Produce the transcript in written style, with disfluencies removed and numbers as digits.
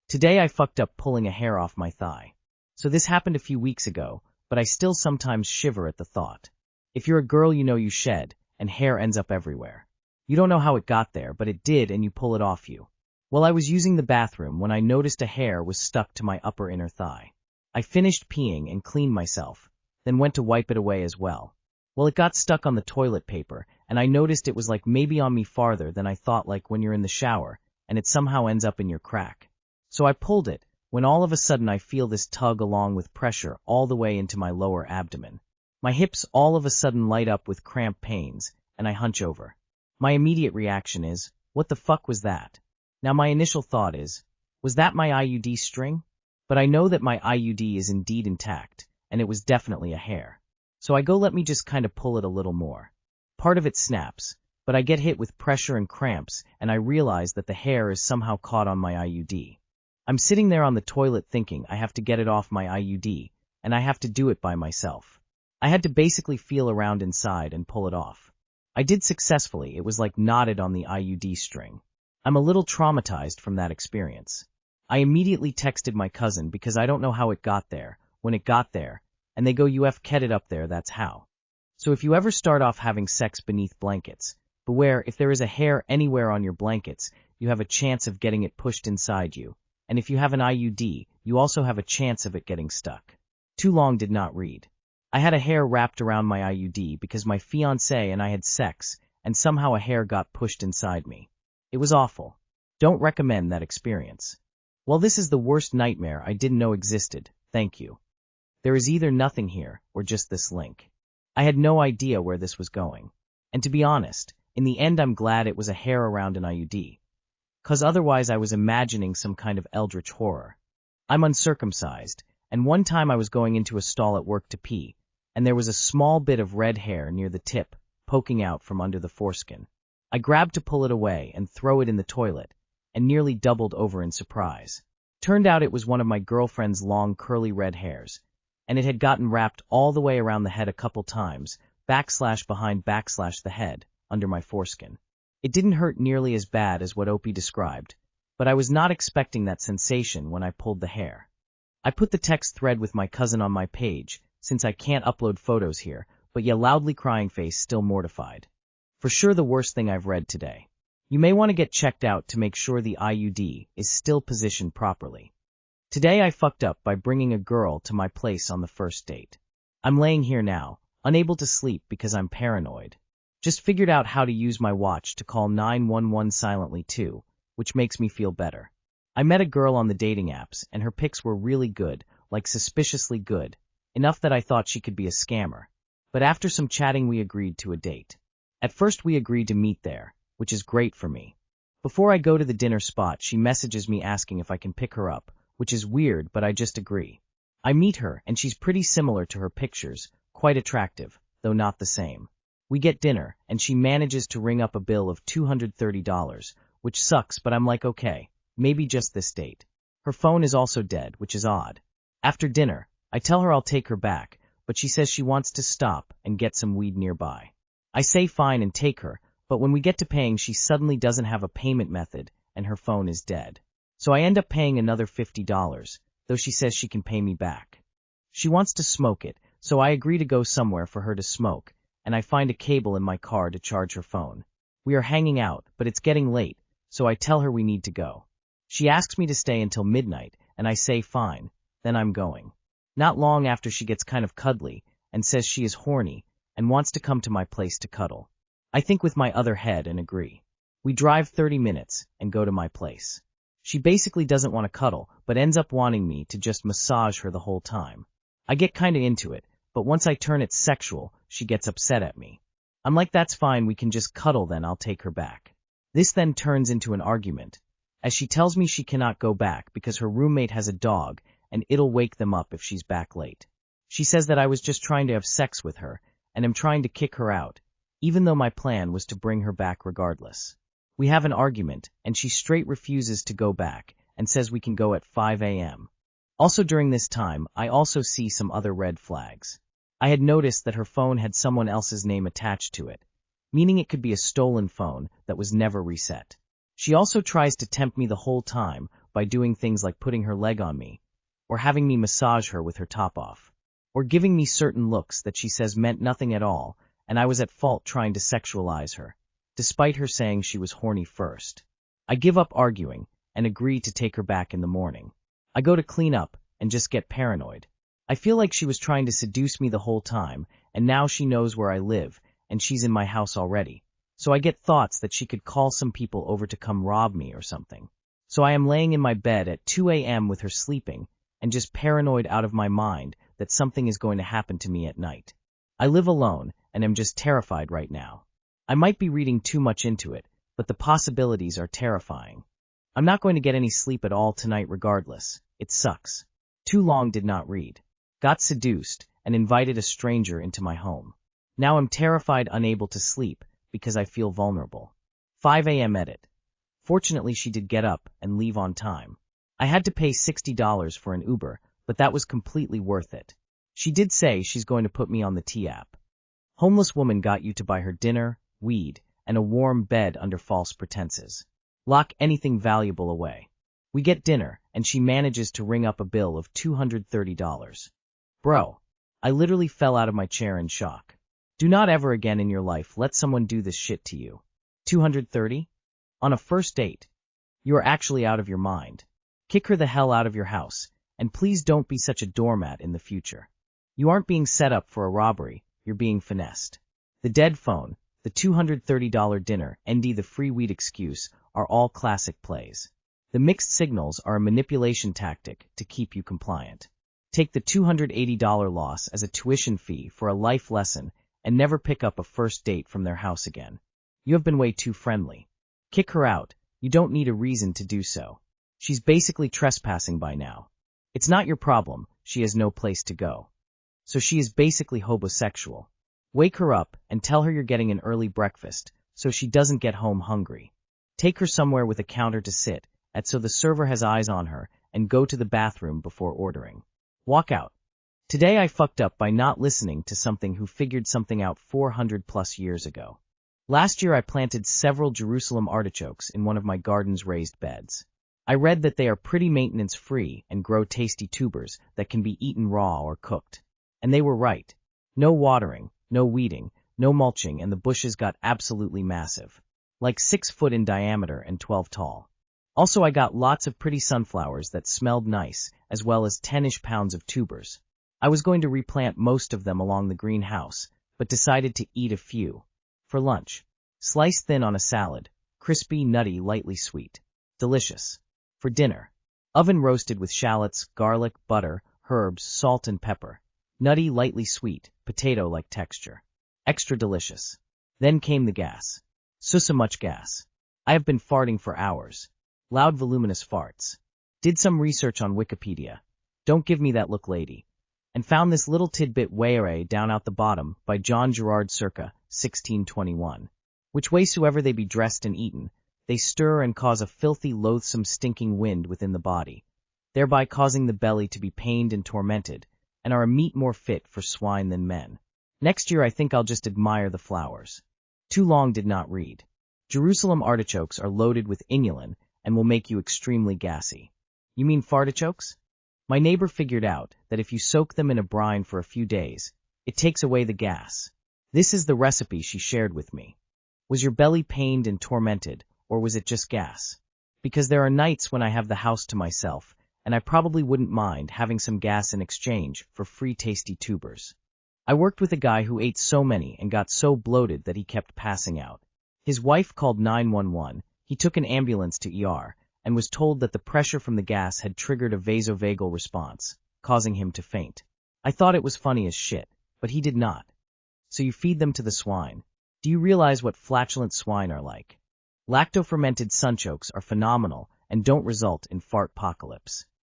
Today I fucked up pulling a hair off my thigh. So this happened a few weeks ago, but I still sometimes shiver at the thought. If you're a girl, you know you shed, and hair ends up everywhere. You don't know how it got there, but it did, and you pull it off you. Well, I was using the bathroom when I noticed a hair was stuck to my upper inner thigh. I finished peeing and cleaned myself, then went to wipe it away as well. Well, it got stuck on the toilet paper, and I noticed it was like maybe on me farther than I thought, like when you're in the shower, and it somehow ends up in your crack. So I pulled it, when all of a sudden I feel this tug along with pressure all the way into my lower abdomen. My hips all of a sudden light up with cramp pains, and I hunch over. My immediate reaction is, what the fuck was that? Now my initial thought is, was that my IUD string? But I know that my IUD is indeed intact, and it was definitely a hair. So I go, let me just kind of pull it a little more. Part of it snaps, but I get hit with pressure and cramps, and I realize that the hair is somehow caught on my IUD. I'm sitting there on the toilet thinking I have to get it off my IUD, and I have to do it by myself. I had to basically feel around inside and pull it off. I did successfully. It was like knotted on the IUD string. I'm a little traumatized from that experience. I immediately texted my cousin because I don't know how it got there, when it got there, and they go, "You kept it up there, that's how." So if you ever start off having sex beneath blankets, beware, if there is a hair anywhere on your blankets, you have a chance of getting it pushed inside you. And if you have an IUD, you also have a chance of it getting stuck. Too long did not read. I had a hair wrapped around my IUD because my fiancé and I had sex, and somehow a hair got pushed inside me. It was awful. Don't recommend that experience. Well, this is the worst nightmare I didn't know existed, thank you. There is either nothing here, or just this link. I had no idea where this was going. And to be honest, in the end I'm glad it was a hair around an IUD. 'Cause otherwise I was imagining some kind of eldritch horror. I'm uncircumcised, and one time I was going into a stall at work to pee, and there was a small bit of red hair near the tip, poking out from under the foreskin. I grabbed to pull it away and throw it in the toilet, and nearly doubled over in surprise. Turned out it was one of my girlfriend's long curly red hairs, and it had gotten wrapped all the way around the head a couple times, /behind the head, under my foreskin. It didn't hurt nearly as bad as what Opie described, but I was not expecting that sensation when I pulled the hair. I put the text thread with my cousin on my page, since I can't upload photos here, but yeah, loudly crying face, still mortified. For sure the worst thing I've read today. You may want to get checked out to make sure the IUD is still positioned properly. Today I fucked up by bringing a girl to my place on the first date. I'm laying here now, unable to sleep because I'm paranoid. Just figured out how to use my watch to call 911 silently too, which makes me feel better. I met a girl on the dating apps, and her pics were really good, like suspiciously good, enough that I thought she could be a scammer. But after some chatting we agreed to a date. At first we agreed to meet there, which is great for me. Before I go to the dinner spot, she messages me asking if I can pick her up, which is weird, but I just agree. I meet her, and she's pretty similar to her pictures, quite attractive, though not the same. We get dinner, and she manages to ring up a bill of $230, which sucks, but I'm like, okay, maybe just this date. Her phone is also dead, which is odd. After dinner, I tell her I'll take her back, but she says she wants to stop and get some weed nearby. I say fine and take her, but when we get to paying, she suddenly doesn't have a payment method, and her phone is dead. So I end up paying another $50, though she says she can pay me back. She wants to smoke it, so I agree to go somewhere for her to smoke, and I find a cable in my car to charge her phone. We are hanging out, but it's getting late, so I tell her we need to go. She asks me to stay until midnight, and I say fine, then I'm going. Not long after, she gets kind of cuddly, and says she is horny, and wants to come to my place to cuddle. I think with my other head and agree. We drive 30 minutes, and go to my place. She basically doesn't want to cuddle, but ends up wanting me to just massage her the whole time. I get kinda into it, but once I turn it sexual, she gets upset at me. I'm like, that's fine, we can just cuddle, then I'll take her back. This then turns into an argument, as she tells me she cannot go back because her roommate has a dog and it'll wake them up if she's back late. She says that I was just trying to have sex with her and am trying to kick her out, even though my plan was to bring her back regardless. We have an argument, and she straight refuses to go back and says we can go at 5 a.m. Also during this time, I also see some other red flags. I had noticed that her phone had someone else's name attached to it, meaning it could be a stolen phone that was never reset. She also tries to tempt me the whole time by doing things like putting her leg on me, or having me massage her with her top off, or giving me certain looks that she says meant nothing at all, and I was at fault trying to sexualize her, despite her saying she was horny first. I give up arguing and agree to take her back in the morning. I go to clean up and just get paranoid. I feel like she was trying to seduce me the whole time, and now she knows where I live, and she's in my house already. So I get thoughts that she could call some people over to come rob me or something. So I am laying in my bed at 2 a.m. with her sleeping, and just paranoid out of my mind that something is going to happen to me at night. I live alone, and am just terrified right now. I might be reading too much into it, but the possibilities are terrifying. I'm not going to get any sleep at all tonight regardless. It sucks. Too long did not read. Got seduced, and invited a stranger into my home. Now I'm terrified, unable to sleep, because I feel vulnerable. 5 a.m. edit. Fortunately, she did get up and leave on time. I had to pay $60 for an Uber, but that was completely worth it. She did say she's going to put me on the T app. Homeless woman got you to buy her dinner, weed, and a warm bed under false pretenses. Lock anything valuable away. We get dinner, and she manages to ring up a bill of $230. Bro, I literally fell out of my chair in shock. Do not ever again in your life let someone do this shit to you. 230? On a first date? You are actually out of your mind. Kick her the hell out of your house, and please don't be such a doormat in the future. You aren't being set up for a robbery, you're being finessed. The dead phone, the $230 dinner, and the free weed excuse are all classic plays. The mixed signals are a manipulation tactic to keep you compliant. Take the $280 loss as a tuition fee for a life lesson and never pick up a first date from their house again. You have been way too friendly. Kick her out. You don't need a reason to do so. She's basically trespassing by now. It's not your problem. She has no place to go. So she is basically homosexual. Wake her up and tell her you're getting an early breakfast so she doesn't get home hungry. Take her somewhere with a counter to sit at so the server has eyes on her, and go to the bathroom before ordering. Walk out. Today I fucked up by not listening to something who figured something out 400 plus years ago. Last year I planted several Jerusalem artichokes in one of my garden's raised beds. I read that they are pretty maintenance free and grow tasty tubers that can be eaten raw or cooked. And they were right. No watering, no weeding, no mulching, and the bushes got absolutely massive. Like 6 foot in diameter and 12 tall. Also I got lots of pretty sunflowers that smelled nice, as well as 10-ish pounds of tubers. I was going to replant most of them along the greenhouse, but decided to eat a few. For lunch. Sliced thin on a salad. Crispy, nutty, lightly sweet. Delicious. For dinner. Oven roasted with shallots, garlic, butter, herbs, salt and pepper. Nutty, lightly sweet, potato-like texture. Extra delicious. Then came the gas. So much gas. I have been farting for hours. Loud voluminous farts. Did some research on Wikipedia. Don't give me that look, lady. And found this little tidbit way down out the bottom by John Gerard circa 1621. Which waysoever they be dressed and eaten, they stir and cause a filthy, loathsome, stinking wind within the body, thereby causing the belly to be pained and tormented, and are a meat more fit for swine than men. Next year I think I'll just admire the flowers. Too long did not read. Jerusalem artichokes are loaded with inulin and will make you extremely gassy. You mean fartichokes? My neighbor figured out that if you soak them in a brine for a few days, it takes away the gas. This is the recipe she shared with me. Was your belly pained and tormented, or was it just gas? Because there are nights when I have the house to myself, and I probably wouldn't mind having some gas in exchange for free tasty tubers. I worked with a guy who ate so many and got so bloated that he kept passing out. His wife called 911, he took an ambulance to ER, and was told that the pressure from the gas had triggered a vasovagal response, causing him to faint. I thought it was funny as shit, but he did not. So you feed them to the swine. Do you realize what flatulent swine are like? Lacto-fermented sunchokes are phenomenal and don't result in fart-pocalypse.